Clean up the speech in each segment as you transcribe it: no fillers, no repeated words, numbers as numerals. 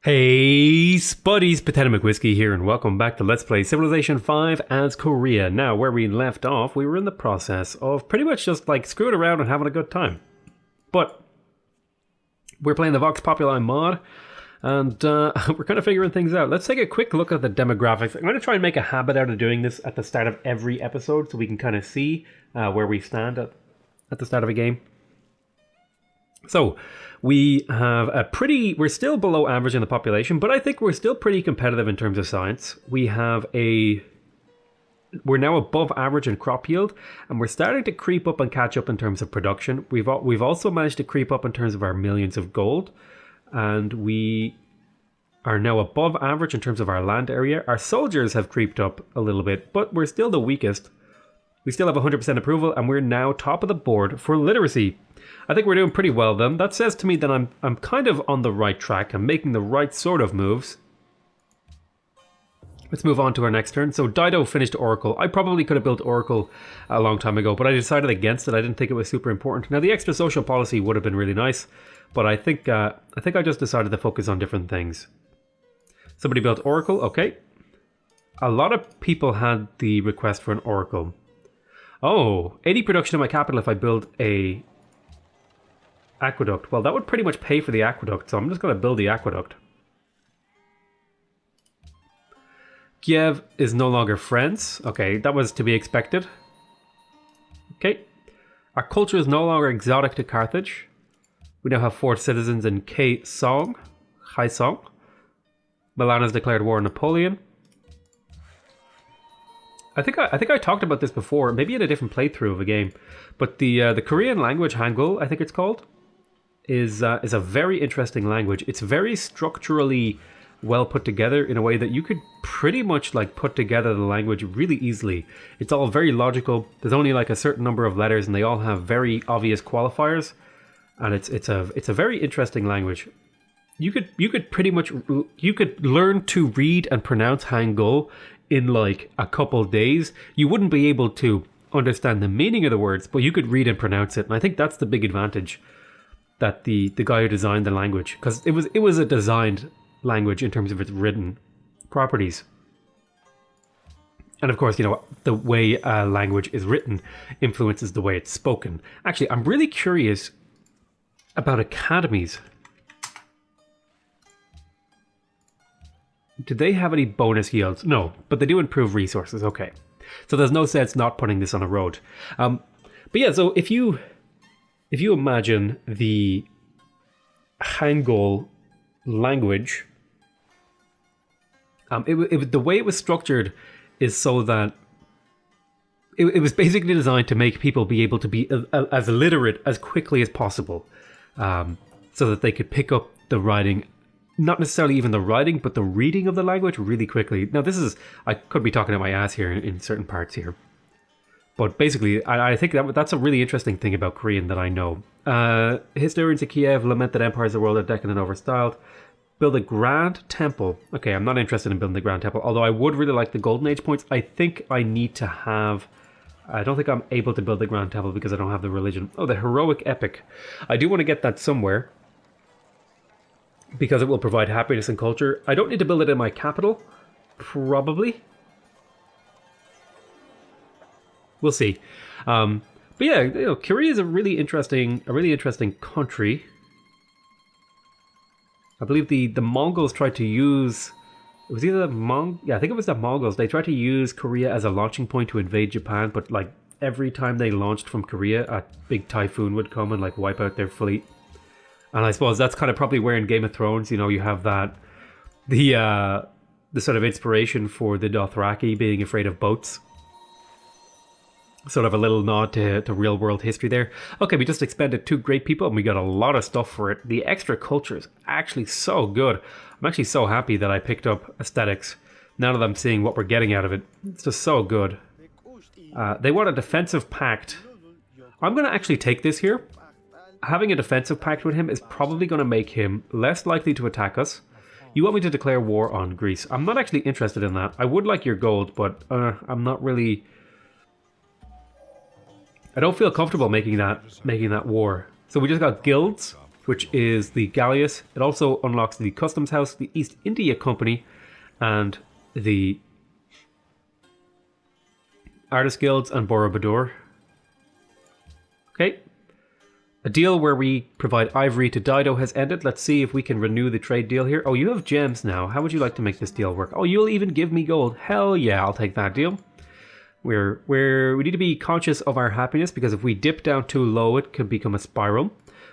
Hey spuddies, PotatoMcWhiskey here and welcome back to Let's Play Civilization 5 as Korea. Now, where we left off, we were in the process of pretty much just like screwing around and having a good time. But we're playing the Vox Populi mod and we're kind of figuring things out. Let's take a quick look at the demographics. I'm going to try and make a habit out of doing this at the start of every episode so we can kind of see where we stand at the start of a game. So, we have we're still below average in the population, but I think we're still pretty competitive in terms of science. We're now above average in crop yield, and we're starting to creep up and catch up in terms of production. We've also managed to creep up in terms of our millions of gold, and we are now above average in terms of our land area. Our soldiers have creeped up a little bit, but we're still the weakest. We still have 100% approval, and we're now top of the board for literacy. I think we're doing pretty well then. That says to me that I'm kind of on the right track. I'm making the right sort of moves. Let's move on to our next turn. So Dido finished Oracle. I probably could have built Oracle a long time ago, but I decided against it. I didn't think it was super important. Now the extra social policy would have been really nice, but I think I just decided to focus on different things. Somebody built Oracle, okay. A lot of people had the request for an Oracle. Oh, 80 production in my capital if I build a aqueduct. Well, that would pretty much pay for the aqueduct, so I'm just going to build the aqueduct. Kiev is no longer friends. Okay, that was to be expected. Okay. Our culture is no longer exotic to Carthage. We now have 4 citizens in Kaesong. Milan has declared war on Napoleon. I think I talked about this before, maybe in a different playthrough of a game, but the Korean language, Hangul, I think it's called, is a very interesting language. It's very structurally well put together in a way that you could pretty much like put together the language really easily. It's all very logical. There's only like a certain number of letters, and they all have very obvious qualifiers, and it's a very interesting language. You could learn to read and pronounce Hangul in like a couple days. You wouldn't be able to understand the meaning of the words, but you could read and pronounce it. And I think that's the big advantage that the guy who designed the language, because it was a designed language in terms of its written properties. And of course, you know, the way a language is written influences the way it's spoken. Actually, I'm really curious about academies. Do they have any bonus yields? No, but they do improve resources. Okay. So there's no sense not putting this on a road. But yeah, so if you imagine the Hangul language, the way it was structured is so that it was basically designed to make people be able to be as literate as quickly as possible, so that they could pick up the writing. Not necessarily even the writing, but the reading of the language really quickly. Now I could be talking out my ass here in certain parts here. But basically, I think that's a really interesting thing about Korean that I know. Historians of Kiev lament that empires of the world are decadent and overstyled. Build a grand temple. Okay, I'm not interested in building the grand temple, although I would really like the Golden Age points. I think I need to have... I don't think I'm able to build the grand temple because I don't have the religion. Oh, the heroic epic. I do want to get that somewhere, because it will provide happiness and culture. I don't need to build it in my capital, probably. We'll see. But yeah, you know, Korea is a really interesting country. I believe the Mongols tried to use... It was either I think it was the Mongols. They tried to use Korea as a launching point to invade Japan, but like every time they launched from Korea, a big typhoon would come and like wipe out their fleet. And I suppose that's kind of probably where in Game of Thrones, you know, you have that, the sort of inspiration for the Dothraki being afraid of boats. Sort of a little nod to real world history there. Okay, we just expended 2 great people and we got a lot of stuff for it. The extra culture is actually so good. I'm actually so happy that I picked up aesthetics now that I'm seeing what we're getting out of it. It's just so good. They want a defensive pact. I'm going to actually take this here. Having a defensive pact with him is probably going to make him less likely to attack us. You want me to declare war on Greece. I'm not actually interested in that. I would like your gold, but I'm not really... I don't feel comfortable making that war. So we just got guilds. which is the Galleus. It also unlocks the Customs House, the East India Company, and the Artist Guilds and Borobudur. Okay. A deal where we provide ivory to Dido has ended. Let's see if we can renew the trade deal here. Oh, you have gems now. How would you like to make this deal work? Oh, you'll even give me gold. Hell yeah, I'll take that deal. We need to be conscious of our happiness, because if we dip down too low, it could become a spiral.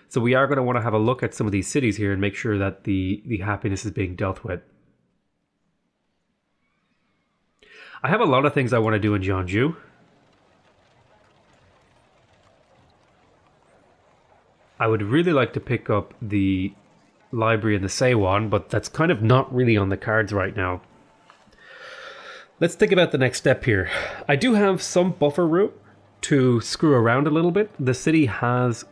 So we are going to want to have a look at some of these cities here and make sure that the happiness is being dealt with. I have a lot of things I want to do in Jeonju. I would really like to pick up the library in the Seiwan, but that's kind of not really on the cards right now. Let's think about the next step here. I do have some buffer room to screw around a little bit. The city has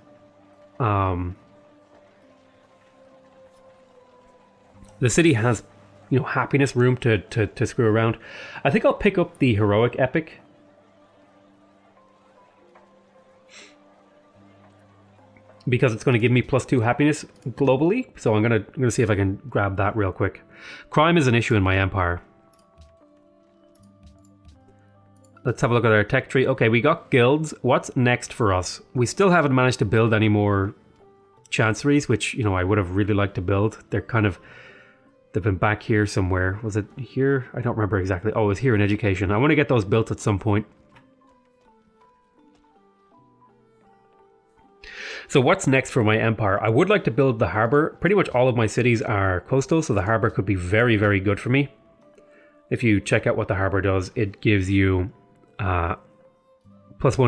happiness room to screw around. I think I'll pick up the heroic epic. Because it's going to give me +2 happiness globally. So I'm gonna see if I can grab that real quick. Crime is an issue in my empire. Let's have a look at our tech tree. Okay, we got guilds. What's next for us? We still haven't managed to build any more chanceries, which, I would have really liked to build. They've been back here somewhere. Was it here? I don't remember exactly. Oh, it was here in education. I want to get those built at some point. So what's next for my empire? I would like to build the harbor. Pretty much all of my cities are coastal, so the harbor could be very, very good for me. If you check out what the harbor does, it gives you +1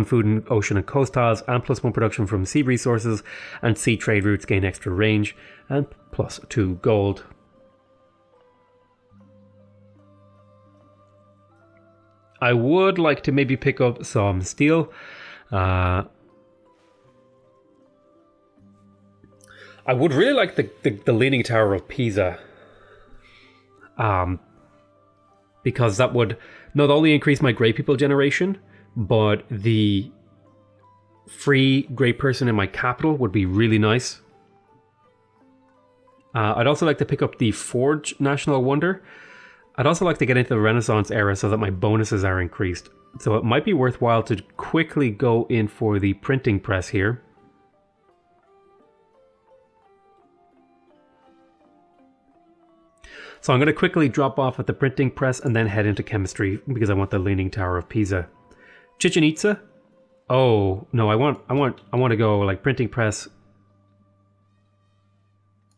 food and ocean and coast tiles, and +1 production from sea resources, and sea trade routes gain extra range, and +2 gold. I would like to maybe pick up some steel. I would really like the Leaning Tower of Pisa. Because that would not only increase my grey people generation, but the free grey person in my capital would be really nice. I'd also like to pick up the Forge National Wonder. I'd also like to get into the Renaissance era so that my bonuses are increased. So it might be worthwhile to quickly go in for the printing press here. So I'm going to quickly drop off at the printing press and then head into chemistry because I want the Leaning Tower of Pisa. Chichen Itza? Oh, no, I want to go like printing press.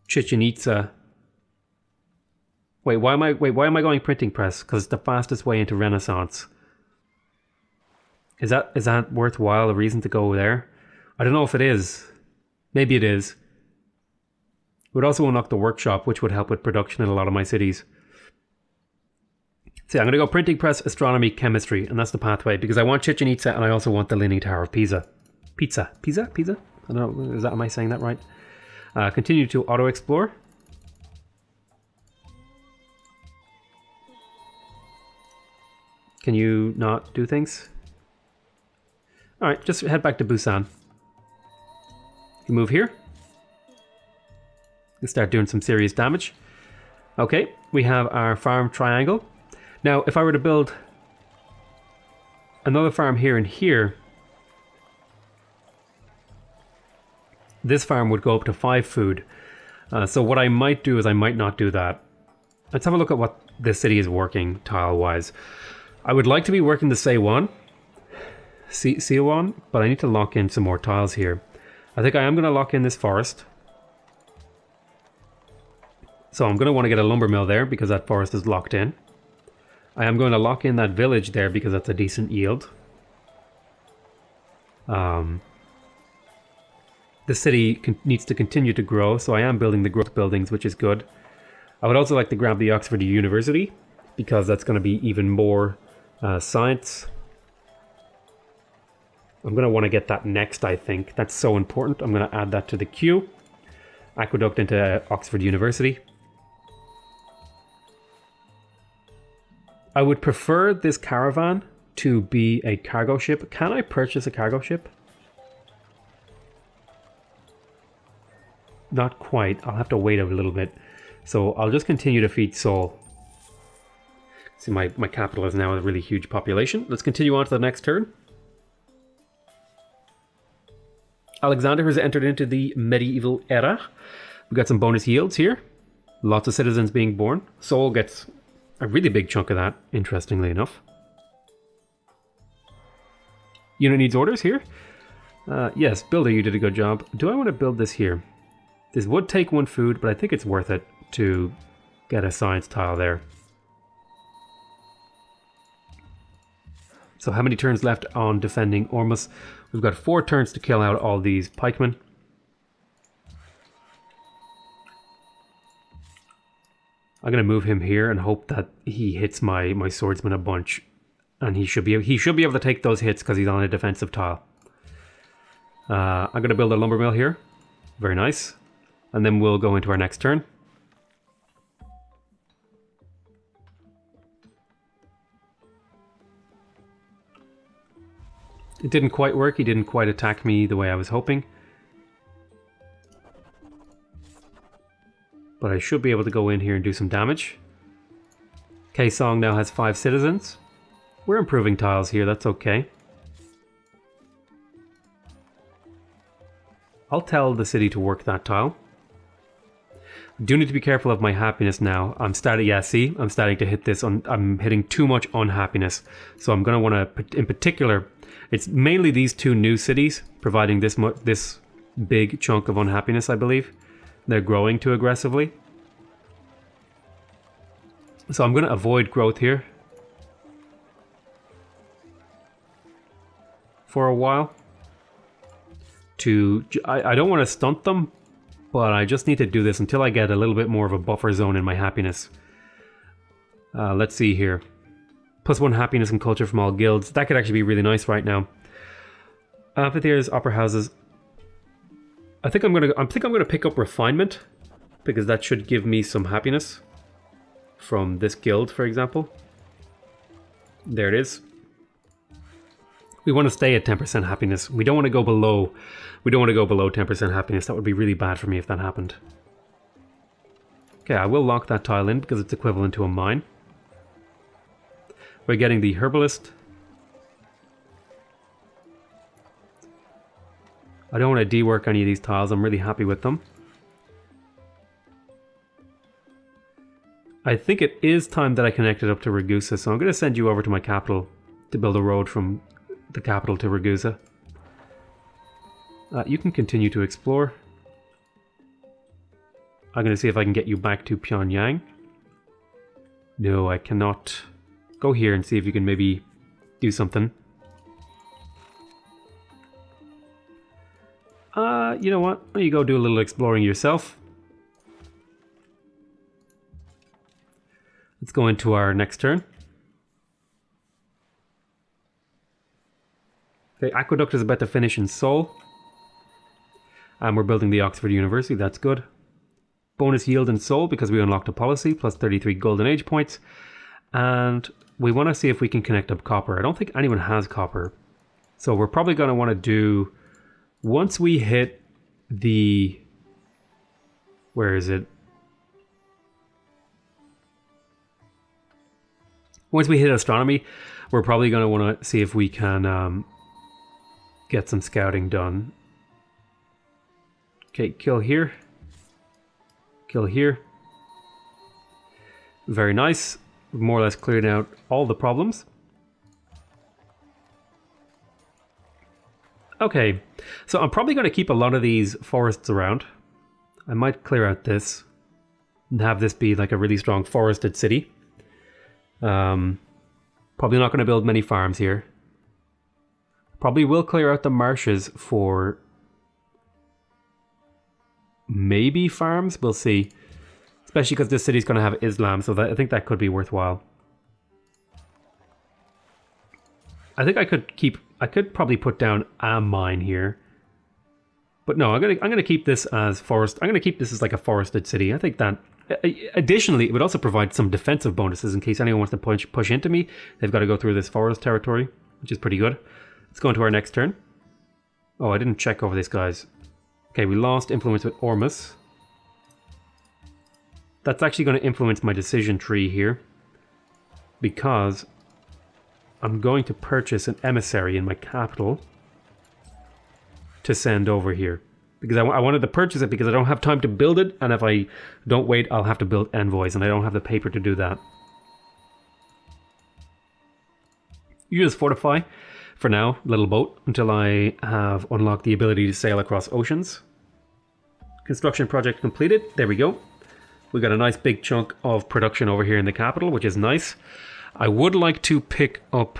Chichen Itza. Wait, why am I going printing press? Because it's the fastest way into Renaissance. Is that worthwhile, a reason to go there? I don't know if it is. Maybe it is. It would also unlock the workshop, which would help with production in a lot of my cities. So yeah, I'm going to go printing press, astronomy, chemistry, and that's the pathway, because I want Chichen Itza and I also want the Leaning Tower of Pisa. Pizza? I don't know, am I saying that right? Continue to auto-explore. Can you not do things? Alright, just head back to Busan. You move here. You start doing some serious damage. Okay, we have our farm triangle. Now, if I were to build another farm here and here, this farm would go up to 5 food. So what I might do is I might not do that. Let's have a look at what this city is working tile-wise. I would like to be working the Seiwan, but I need to lock in some more tiles here. I think I am going to lock in this forest. So I'm going to want to get a lumber mill there because that forest is locked in. I am going to lock in that village there because that's a decent yield. The city needs to continue to grow, so I am building the growth buildings, which is good. I would also like to grab the Oxford University because that's going to be even more science. I'm going to want to get that next, I think. That's so important. I'm going to add that to the queue. Aqueduct into Oxford University. I would prefer this caravan to be a cargo ship. Can I purchase a cargo ship? not quite. I'll have to wait a little bit. So I'll just continue to feed Seoul. See, my capital is now a really huge population. Let's continue on to the next turn. Alexander has entered into the medieval era. We've got some bonus yields here. Lots of citizens being born. Seoul gets a really big chunk of that, interestingly enough. Unit needs orders here. Yes, builder, you did a good job. Do I want to build this here? This would take 1 food, but I think it's worth it to get a science tile there. So how many turns left on defending Ormus? We've got 4 turns to kill out all these pikemen. I'm going to move him here and hope that he hits my swordsman a bunch. And he should be able to take those hits because he's on a defensive tile. I'm going to build a lumber mill here. Very nice. And then we'll go into our next turn. It didn't quite work. He didn't quite attack me the way I was hoping. But I should be able to go in here and do some damage. Kaesong now has 5 citizens. We're improving tiles here, that's okay. I'll tell the city to work that tile. I do need to be careful of my happiness now. I'm starting to hit this. I'm hitting too much unhappiness. So I'm going to want to, in particular, it's mainly these 2 new cities providing this big chunk of unhappiness, I believe. They're growing too aggressively. So I'm going to avoid growth here for a while. I don't want to stunt them, but I just need to do this until I get a little bit more of a buffer zone in my happiness. Let's see here. +1 happiness and culture from all guilds. That could actually be really nice right now. Amphitheaters, opera houses. I think I'm gonna pick up refinement because that should give me some happiness from this guild, for example. There it is. We want to stay at 10% happiness. We don't want to go below. We don't want to go below 10% happiness. That would be really bad for me if that happened. Okay, I will lock that tile in because it's equivalent to a mine. We're getting the herbalist. I don't want to dework any of these tiles. I'm really happy with them. I think it is time that I connected up to Ragusa, so I'm going to send you over to my capital to build a road from the capital to Ragusa. You can continue to explore. I'm going to see if I can get you back to Pyongyang. No, I cannot. Go here and see if you can maybe do something. You know what? Why don't you go do a little exploring yourself? Let's go into our next turn. Okay, Aqueduct is about to finish in Seoul. And we're building the Oxford University, that's good. Bonus yield in Seoul because we unlocked a policy, plus 33 golden age points. And we want to see if we can connect up copper. I don't think anyone has copper. So we're probably going to want to do... Once we hit the... Where is it? Once we hit astronomy, we're probably going to want to see if we can get some scouting done. Okay, kill here. Kill here. Very nice. We've more or less cleared out all the problems. Okay, so I'm probably going to keep a lot of these forests around. I might clear out this and have this be like a really strong forested city. Probably not going to build many farms here. Probably will clear out the marshes for maybe farms. We'll see. Especially because this city's going to have Islam, so I think that could be worthwhile. I think I could probably put down a mine here. But no, I'm gonna keep this as forest. I'm gonna keep this as like a forested city. I think that additionally it would also provide some defensive bonuses in case anyone wants to push into me. They've got to go through this forest territory, which is pretty good. Let's go into our next turn. Oh, I didn't check over this, guys. Okay, we lost influence with Ormus. That's actually going to influence my decision tree here, because I'm going to purchase an emissary in my capital to send over here. Because I wanted to purchase it because I don't have time to build it, and if I don't wait, I'll have to build envoys, and I don't have the paper to do that. You just fortify, for now, little boat, until I have unlocked the ability to sail across oceans. Construction project completed. There we go. We got a nice big chunk of production over here in the capital, which is nice. I would like to pick up...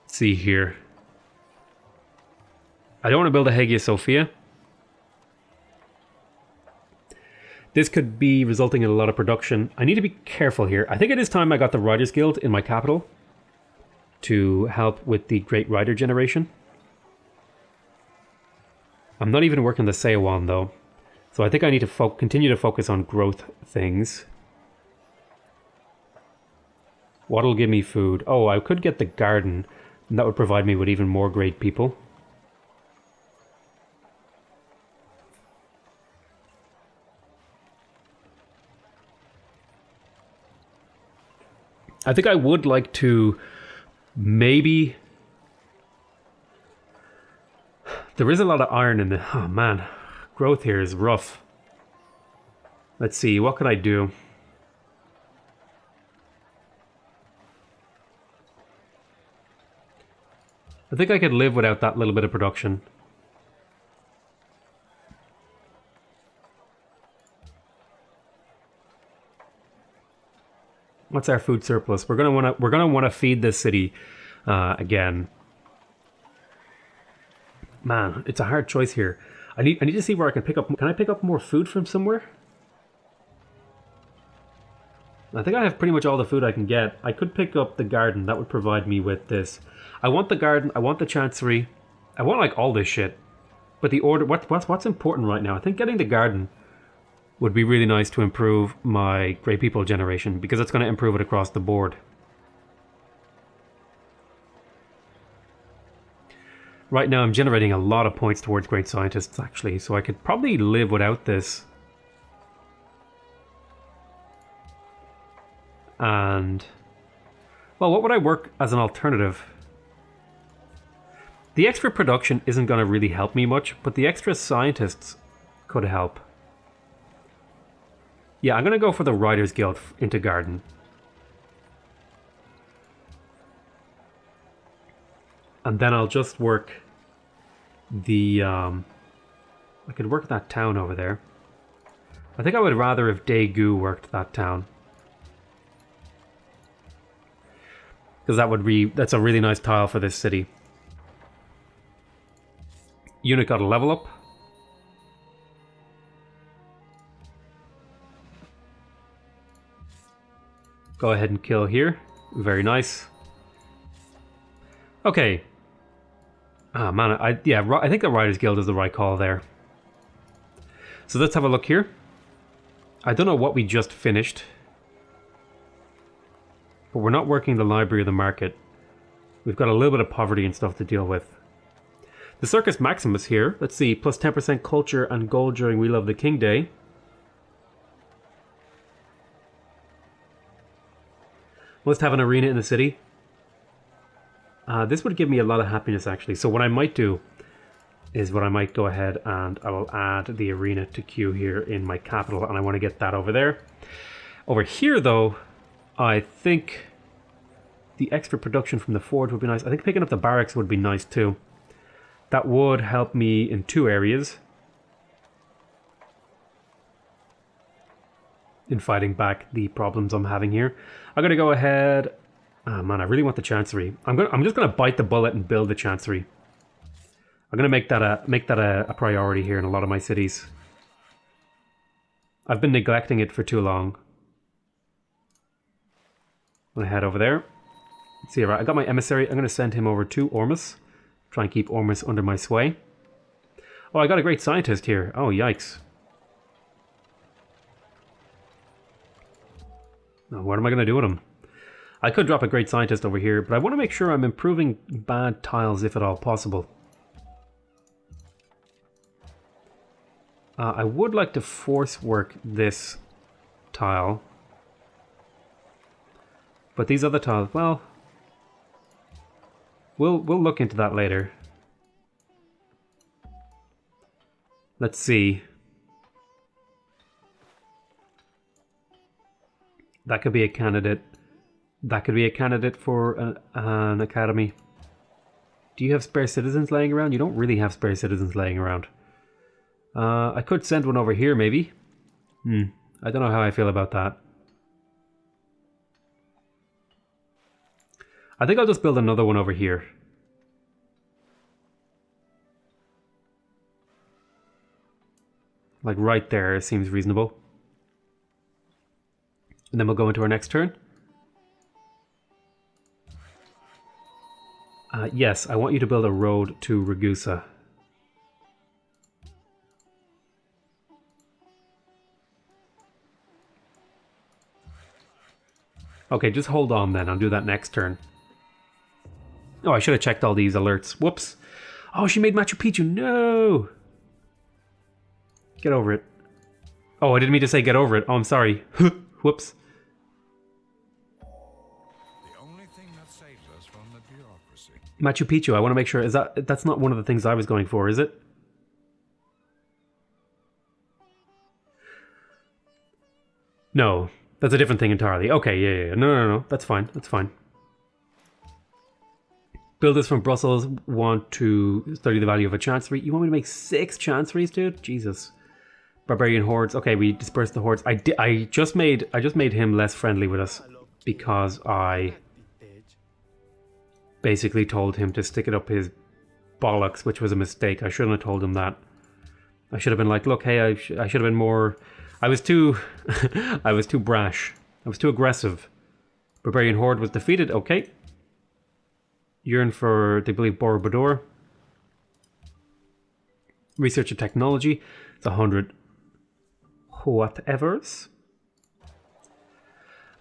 Let's see here. I don't want to build a Hagia Sophia. This could be resulting in a lot of production. I need to be careful here. I think it is time I got the Riders Guild in my capital to help with the Great Rider generation. I'm not even working the Seowan though. So I think I need to continue to focus on growth things. What'll give me food? Oh, I could get the garden, and that would provide me with even more great people. I think I would like to maybe... There is a lot of iron in the... Oh man, growth here is rough. Let's see, what can I do? I think I could live without that little bit of production. What's our food surplus? We're gonna wanna feed this city again. Man, it's a hard choice here. I need to see where I can pick up. Can I pick up more food from somewhere? I think I have pretty much all the food I can get. I could pick up the garden. That would provide me with this. I want the garden. I want the chancery. I want like all this shit. But the order. What's important right now? I think getting the garden would be really nice to improve my Great People generation, because it's going to improve it across the board. Right now I'm generating a lot of points towards Great Scientists, actually, so I could probably live without this. And... well, what would I work as an alternative? The extra production isn't going to really help me much, but the extra scientists could help. Yeah, I'm going to go for the Riders Guild into Garden. And then I'll just work the... I could work that town over there. I think I would rather if Daegu worked that town. Because that would be... that's a really nice tile for this city. Unit got a level up. Go ahead and kill here. Very nice. Okay. Ah, man, I think the Riders Guild is the right call there. So let's have a look here. I don't know what we just finished. But we're not working the library or the market. We've got a little bit of poverty and stuff to deal with. The Circus Maximus here. Let's see, plus 10% culture and gold during We Love the King Day. Let's have an arena in the city. This would give me a lot of happiness, actually. So what I might do is I might go ahead and I will add the arena to queue here in my capital, and I want to get that over there. Over here, though, I think the extra production from the forge would be nice. I think picking up the barracks would be nice, too. That would help me in two areas. In fighting back the problems I'm having here. I'm going to go ahead... oh man, I really want the Chancery. I'm just going to bite the bullet and build the Chancery. I'm going to make that a priority here in a lot of my cities. I've been neglecting it for too long. I'm going to head over there. Let's see, right, I got my emissary. I'm going to send him over to Ormus. Try and keep Ormus under my sway. Oh, I got a great scientist here. Oh, yikes. Now, what am I going to do with him? I could drop a great scientist over here, but I want to make sure I'm improving bad tiles if at all possible. I would like to force work this tile. But these other tiles, well, we'll look into that later. Let's see. That could be a candidate. That could be a candidate for an academy. Do you have spare citizens laying around? You don't really have spare citizens laying around. I could send one over here, maybe. I don't know how I feel about that. I think I'll just build another one over here. Like right there seems reasonable. And then we'll go into our next turn. Yes, I want you to build a road to Ragusa. Okay, just hold on then. I'll do that next turn. Oh, I should have checked all these alerts. Whoops. Oh, she made Machu Picchu. No! Get over it. Oh, I didn't mean to say get over it. Oh, I'm sorry. Whoops. The only thing that saves us from the bureaucracy. Machu Picchu, I want to make sure. That's not one of the things I was going for, is it? No. That's a different thing entirely. Okay, yeah. No. That's fine. That's fine. Builders from Brussels want to study the value of a chancery. You want me to make 6 chanceries, dude? Jesus. Barbarian hordes. Okay, we dispersed the hordes. I just made him less friendly with us because I basically told him to stick it up his bollocks, which was a mistake. I shouldn't have told him that. I should have been like, look, hey, I should have been more. I was too I was too brash. I was too aggressive. Barbarian horde was defeated. Okay. Yearn for, they believe, Borobudur. Research and technology. It's 100 whatevers.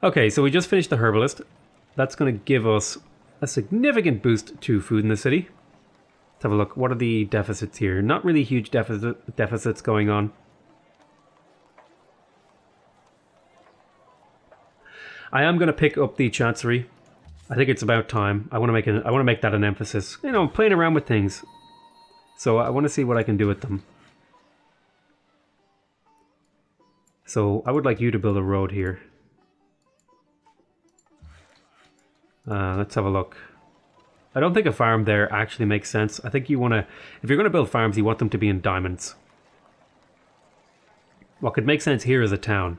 Okay, so we just finished the herbalist. That's going to give us a significant boost to food in the city. Let's have a look. What are the deficits here? Not really huge deficits going on. I am going to pick up the chancery. I think it's about time. I want to make that an emphasis. You know, I'm playing around with things. So I want to see what I can do with them. So I would like you to build a road here. Let's have a look. I don't think a farm there actually makes sense. I think you want to, if you're going to build farms, you want them to be in diamonds. What could make sense here is a town.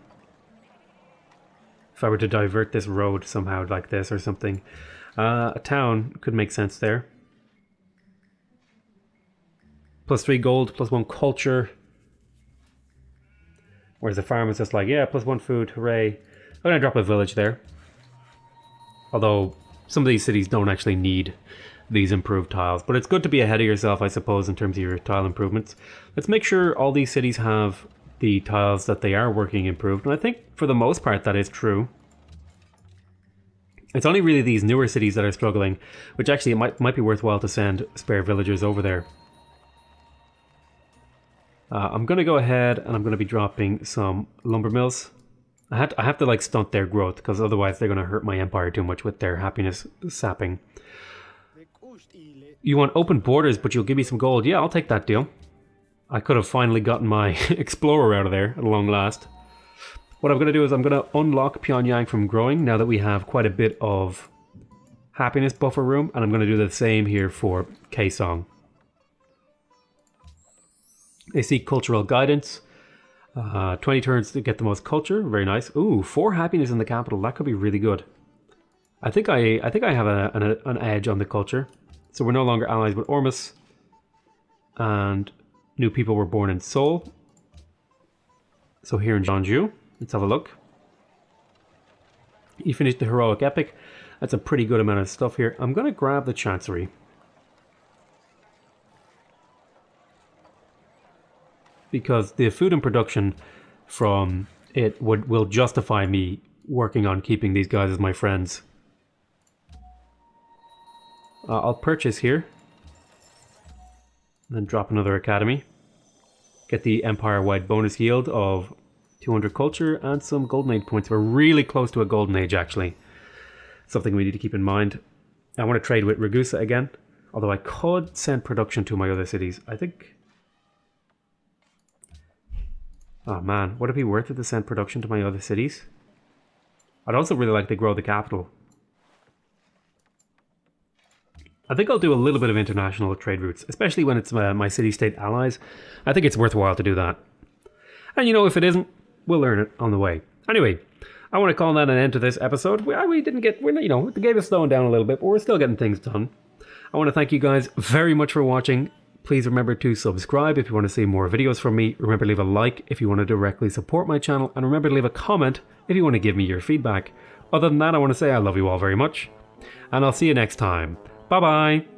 If I were to divert this road somehow like this or something. A town could make sense there. +3 gold, +1 culture. Whereas the farm is just like, yeah, +1 food, hooray. I'm going to drop a village there. Although some of these cities don't actually need these improved tiles. But it's good to be ahead of yourself, I suppose, in terms of your tile improvements. Let's make sure all these cities have the tiles that they are working improved, and I think for the most part that is true. It's only really these newer cities that are struggling, which actually it might be worthwhile to send spare villagers over there. I'm going to go ahead and I'm going to be dropping some lumber mills. I have to like stunt their growth because otherwise they're going to hurt my empire too much with their happiness sapping. You want open borders, but you'll give me some gold. Yeah, I'll take that deal. I could have finally gotten my explorer out of there at long last. What I'm going to do is I'm going to unlock Pyongyang from growing now that we have quite a bit of happiness buffer room. And I'm going to do the same here for Kaesong. They seek cultural guidance. 20 turns to get the most culture. Very nice. Ooh, 4 happiness in the capital. That could be really good. I think I have an edge on the culture. So we're no longer allies with Ormus. And new people were born in Seoul. So here in Jeonju, let's have a look. You finished the heroic epic. That's a pretty good amount of stuff here. I'm going to grab the chancery. Because the food and production from it will justify me working on keeping these guys as my friends. I'll purchase here. And then drop another academy. get the empire-wide bonus yield of 200 culture and some golden age points. We're really close to a golden age, actually. Something we need to keep in mind. I want to trade with Ragusa again, although I could send production to my other cities. I think... Oh man, would it be worth it to send production to my other cities? I'd also really like to grow the capital. I think I'll do a little bit of international trade routes, especially when it's my city-state allies. I think it's worthwhile to do that. And you know, if it isn't, we'll learn it on the way. Anyway, I want to call that an end to this episode. We didn't get, you know, the game is slowing down a little bit, but we're still getting things done. I want to thank you guys very much for watching. Please remember to subscribe if you want to see more videos from me. Remember to leave a like if you want to directly support my channel. And remember to leave a comment if you want to give me your feedback. Other than that, I want to say I love you all very much. And I'll see you next time. Bye-bye.